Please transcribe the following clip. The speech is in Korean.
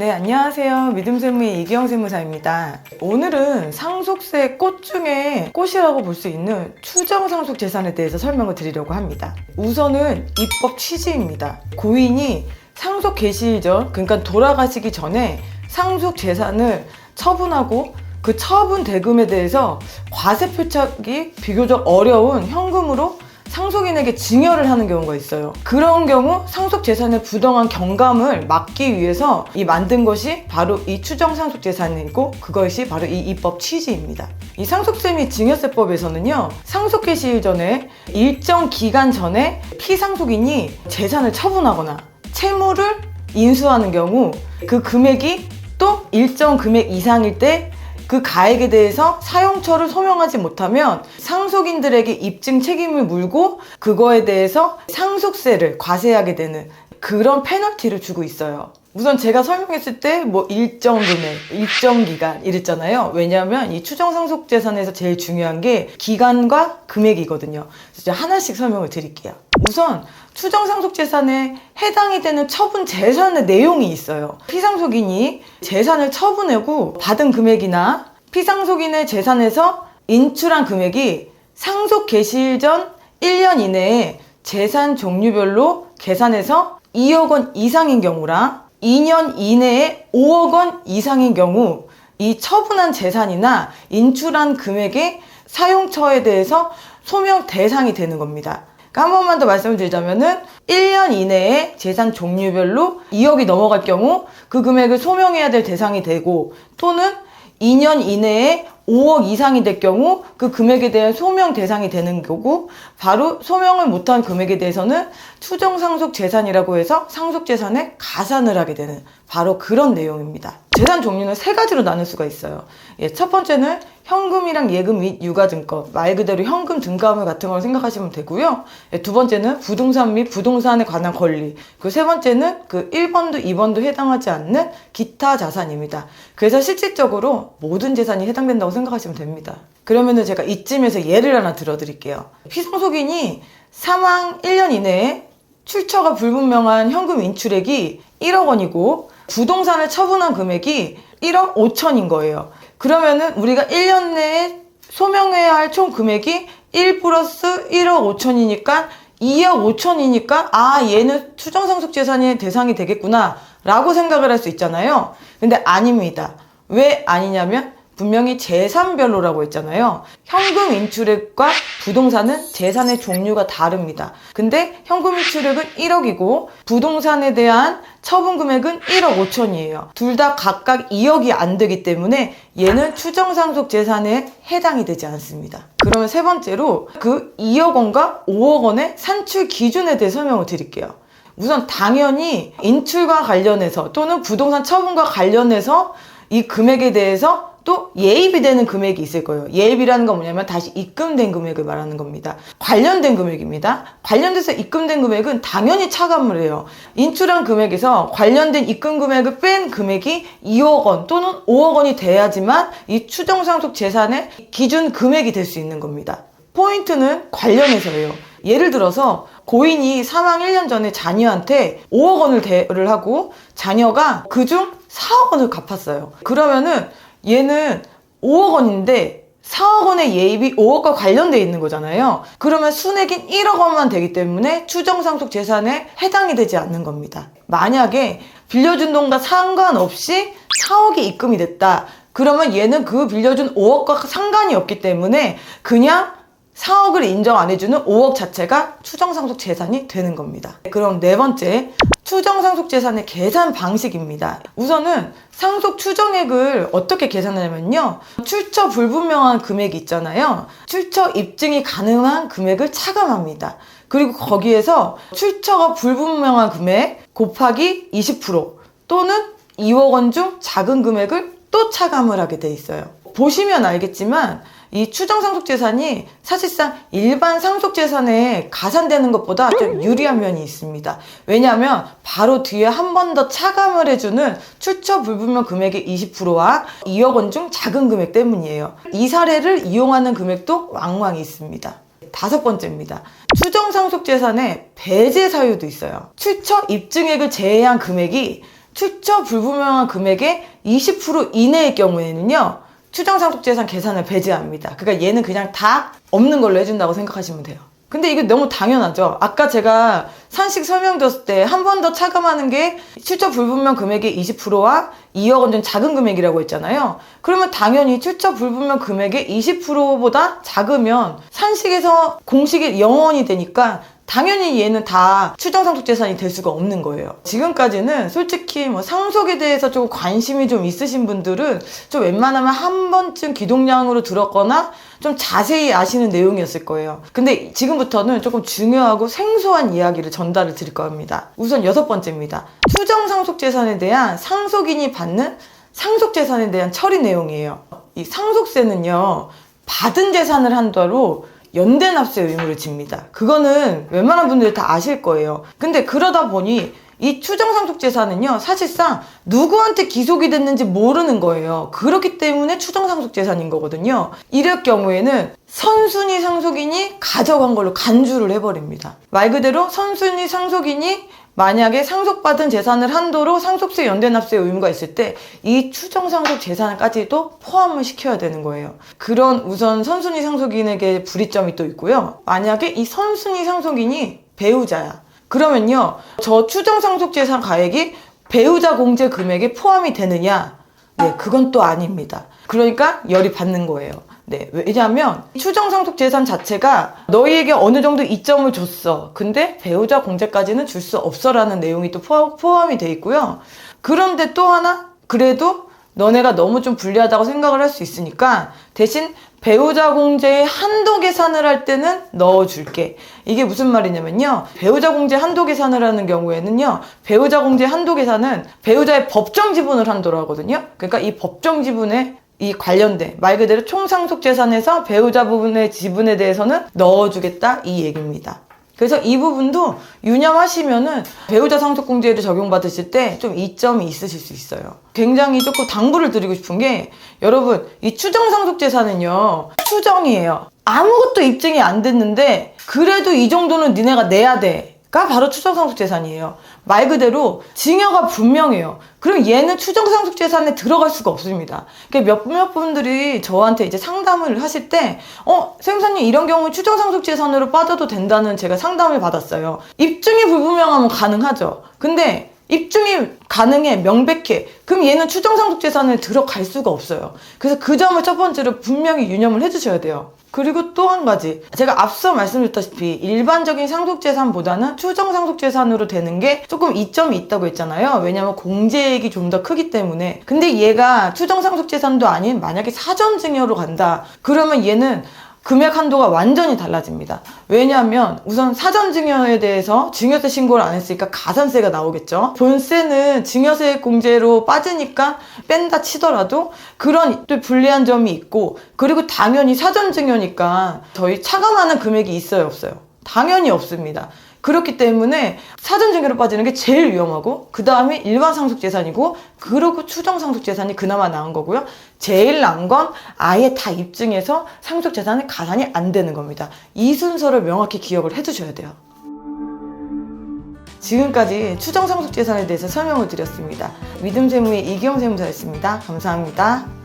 네, 안녕하세요. 믿음세무의 이기영 세무사입니다. 오늘은 상속세 꽃 중에 꽃이라고 볼 수 있는 추정상속재산에 대해서 설명을 드리려고 합니다. 우선은 입법 취지입니다. 고인이 상속 개시 전, 그러니까 돌아가시기 전에 상속재산을 처분하고 그 처분 대금에 대해서 과세 표착이 비교적 어려운 현금으로 상속인에게 증여를 하는 경우가 있어요. 그런 경우 상속재산의 부당한 경감을 막기 위해서 만든 것이 바로 이 추정상속재산이고 그것이 바로 이 입법 취지입니다. 이 상속세 및 증여세법에서는요, 상속 개시일 전에 일정 기간 전에 피상속인이 재산을 처분하거나 채무를 인수하는 경우 그 금액이 또 일정 금액 이상일 때 그 가액에 대해서 사용처를 소명하지 못하면 상속인들에게 입증 책임을 물고 그거에 대해서 상속세를 과세하게 되는 그런 페널티를 주고 있어요. 우선 제가 설명했을 때 일정 금액, 일정 기간 이랬잖아요. 왜냐하면 이 추정상속재산에서 제일 중요한 게 기간과 금액이거든요. 그래서 하나씩 설명을 드릴게요. 우선 추정상속재산에 해당이 되는 처분 재산의 내용이 있어요. 피상속인이 재산을 처분하고 받은 금액이나 피상속인의 재산에서 인출한 금액이 상속 개시일 전 1년 이내에 재산 종류별로 계산해서 2억 원 이상인 경우랑 2년 이내에 5억 원 이상인 경우 이 처분한 재산이나 인출한 금액의 사용처에 대해서 소명 대상이 되는 겁니다. 한 번만 더 말씀을 드리자면은 1년 이내에 재산 종류별로 2억이 넘어갈 경우 그 금액을 소명해야 될 대상이 되고 또는 2년 이내에 5억 이상이 될 경우 그 금액에 대한 소명 대상이 되는 거고 바로 소명을 못한 금액에 대해서는 추정상속재산이라고 해서 상속재산에 가산을 하게 되는 바로 그런 내용입니다. 재산 종류는 세 가지로 나눌 수가 있어요. 첫 번째는 현금이랑 예금 및 유가증권, 말 그대로 현금 등가물 같은 걸 생각하시면 되고요. 두 번째는 부동산 및 부동산에 관한 권리, 그 세 번째는 그 1번도 2번도 해당하지 않는 기타 자산입니다. 그래서 실질적으로 모든 재산이 해당된다고 생각하시면 됩니다. 그러면은 제가 이쯤에서 예를 하나 들어드릴게요. 피상속인이 사망 1년 이내에 출처가 불분명한 현금 인출액이 1억 원이고 부동산을 처분한 금액이 1억 5천인 거예요. 그러면은 우리가 1년 내에 소명해야 할 총 금액이 1 플러스 1억 5천이니까 2억 5천이니까 얘는 추정상속재산의 대상이 되겠구나 라고 생각을 할 수 있잖아요. 근데 아닙니다. 왜 아니냐면 분명히 재산별로라고 했잖아요. 현금 인출액과 부동산은 재산의 종류가 다릅니다. 근데 현금 인출액은 1억이고 부동산에 대한 처분 금액은 1억 5천이에요. 둘 다 각각 2억이 안 되기 때문에 얘는 추정상속 재산에 해당이 되지 않습니다. 그러면 세 번째로 그 2억 원과 5억 원의 산출 기준에 대해 설명을 드릴게요. 우선 당연히 인출과 관련해서 또는 부동산 처분과 관련해서 이 금액에 대해서 또 예입이 되는 금액이 있을 거예요. 예입이라는 건 뭐냐면 다시 입금된 금액을 말하는 겁니다. 관련된 금액입니다. 관련돼서 입금된 금액은 당연히 차감을 해요. 인출한 금액에서 관련된 입금 금액을 뺀 금액이 2억 원 또는 5억 원이 돼야지만 이 추정상속 재산의 기준 금액이 될 수 있는 겁니다. 포인트는 관련해서예요. 예를 들어서 고인이 사망 1년 전에 자녀한테 5억 원을 대여를 하고 자녀가 그중 4억 원을 갚았어요. 그러면은 얘는 5억 원인데 4억 원의 예입이 5억과 관련되어 있는 거잖아요. 그러면 순액인 1억 원만 되기 때문에 추정상속 재산에 해당이 되지 않는 겁니다. 만약에 빌려준 돈과 상관없이 4억이 입금이 됐다. 그러면 얘는 그 빌려준 5억과 상관이 없기 때문에 그냥 4억을 인정 안 해주는 5억 자체가 추정상속 재산이 되는 겁니다. 그럼 네 번째, 추정상속 재산의 계산 방식입니다. 우선은 상속 추정액을 어떻게 계산하냐면요. 출처 불분명한 금액이 있잖아요. 출처 입증이 가능한 금액을 차감합니다. 그리고 거기에서 출처가 불분명한 금액 곱하기 20% 또는 2억 원 중 작은 금액을 또 차감을 하게 돼 있어요. 보시면 알겠지만 이 추정상속재산이 사실상 일반 상속재산에 가산되는 것보다 좀 유리한 면이 있습니다. 왜냐하면 바로 뒤에 한 번 더 차감을 해주는 출처 불분명 금액의 20%와 2억 원 중 작은 금액 때문이에요. 이 사례를 이용하는 금액도 왕왕 있습니다. 다섯 번째입니다. 추정상속재산에 배제 사유도 있어요. 출처 입증액을 제외한 금액이 출처 불분명한 금액의 20% 이내의 경우에는요, 추정상속재산 계산을 배제합니다. 그러니까 얘는 그냥 다 없는 걸로 해준다고 생각하시면 돼요. 근데 이게 너무 당연하죠. 아까 제가 산식 설명드렸을 때 한 번 더 차감하는 게 출처 불분명 금액의 20%와 2억 원 된 작은 금액이라고 했잖아요. 그러면 당연히 출처 불분명 금액의 20%보다 작으면 산식에서 공식이 0원이 되니까 당연히 얘는 다 추정상속재산이 될 수가 없는 거예요. 지금까지는 솔직히 뭐 상속에 대해서 조금 관심이 좀 있으신 분들은 좀 웬만하면 한 번쯤 귀동량으로 들었거나 좀 자세히 아시는 내용이었을 거예요. 근데 지금부터는 조금 중요하고 생소한 이야기를 전달을 드릴 겁니다. 우선 6번째입니다. 추정상속재산에 대한 상속인이 받는 상속재산에 대한 처리 내용이에요. 이 상속세는요, 받은 재산을 한도로 연대납세 의무를 집니다. 그거는 웬만한 분들이 다 아실 거예요. 근데 그러다 보니 이 추정상속재산은요, 사실상 누구한테 기속이 됐는지 모르는 거예요. 그렇기 때문에 추정상속재산인 거거든요. 이럴 경우에는 선순위 상속인이 가져간 걸로 간주를 해버립니다. 말 그대로 선순위 상속인이 만약에 상속받은 재산을 한도로 상속세 연대납세 의무가 있을 때 이 추정상속 재산까지도 포함을 시켜야 되는 거예요. 그런 우선 선순위 상속인에게 불이점이 또 있고요. 만약에 이 선순위 상속인이 배우자야. 그러면요, 저 추정상속재산 가액이 배우자 공제 금액에 포함이 되느냐? 네, 그건 또 아닙니다. 그러니까 열이 받는 거예요. 네, 왜냐하면 추정상속재산 자체가 너희에게 어느 정도 이점을 줬어. 근데 배우자 공제까지는 줄 수 없어라는 내용이 또 포함이 돼 있고요. 그런데 또 하나, 그래도 너네가 너무 좀 불리하다고 생각을 할 수 있으니까 대신 배우자 공제의 한도 계산을 할 때는 넣어줄게. 이게 무슨 말이냐면요, 배우자 공제 한도 계산을 하는 경우에는요, 배우자 공제 한도 계산은 배우자의 법정 지분을 한도로 하거든요. 그러니까 이 법정 지분에 이 관련된 말 그대로 총상속재산에서 배우자 부분의 지분에 대해서는 넣어주겠다, 이 얘기입니다. 그래서 이 부분도 유념하시면은 배우자 상속공제를 적용받으실 때 좀 이점이 있으실 수 있어요. 굉장히 조금 당부를 드리고 싶은 게, 여러분, 이 추정상속재산은요, 추정이에요. 아무것도 입증이 안 됐는데 그래도 이 정도는 니네가 내야 돼 가 바로 추정상속재산이에요. 말 그대로 증여가 분명해요. 그럼 얘는 추정상속재산에 들어갈 수가 없습니다. 몇몇 분들이 저한테 이제 상담을 하실 때 세무사님, 이런 경우는 추정상속재산으로 빠져도 된다는 제가 상담을 받았어요. 입증이 불분명하면 가능하죠. 근데 입증이 가능해, 명백해. 그럼 얘는 추정상속재산에 들어갈 수가 없어요. 그래서 그 점을 첫 번째로 분명히 유념을 해주셔야 돼요. 그리고 또 한 가지, 제가 앞서 말씀드렸다시피 일반적인 상속재산보다는 추정상속재산으로 되는 게 조금 이점이 있다고 했잖아요. 왜냐면 공제액이 좀 더 크기 때문에. 근데 얘가 추정상속재산도 아닌 만약에 사전증여로 간다, 그러면 얘는 금액 한도가 완전히 달라집니다. 왜냐하면 우선 사전증여에 대해서 증여세 신고를 안 했으니까 가산세가 나오겠죠. 본세는 증여세 공제로 빠지니까 뺀다 치더라도 그런 또 불리한 점이 있고, 그리고 당연히 사전증여니까 저희 차감하는 금액이 있어요, 없어요? 당연히 없습니다. 그렇기 때문에 사전증여로 빠지는 게 제일 위험하고, 그 다음에 일반 상속재산이고, 그리고 추정상속재산이 그나마 나은 거고요. 제일 나은 건 아예 다 입증해서 상속재산이 가산이 안 되는 겁니다. 이 순서를 명확히 기억을 해두셔야 돼요. 지금까지 추정상속재산에 대해서 설명을 드렸습니다. 믿음세무의 이기영 세무사였습니다. 감사합니다.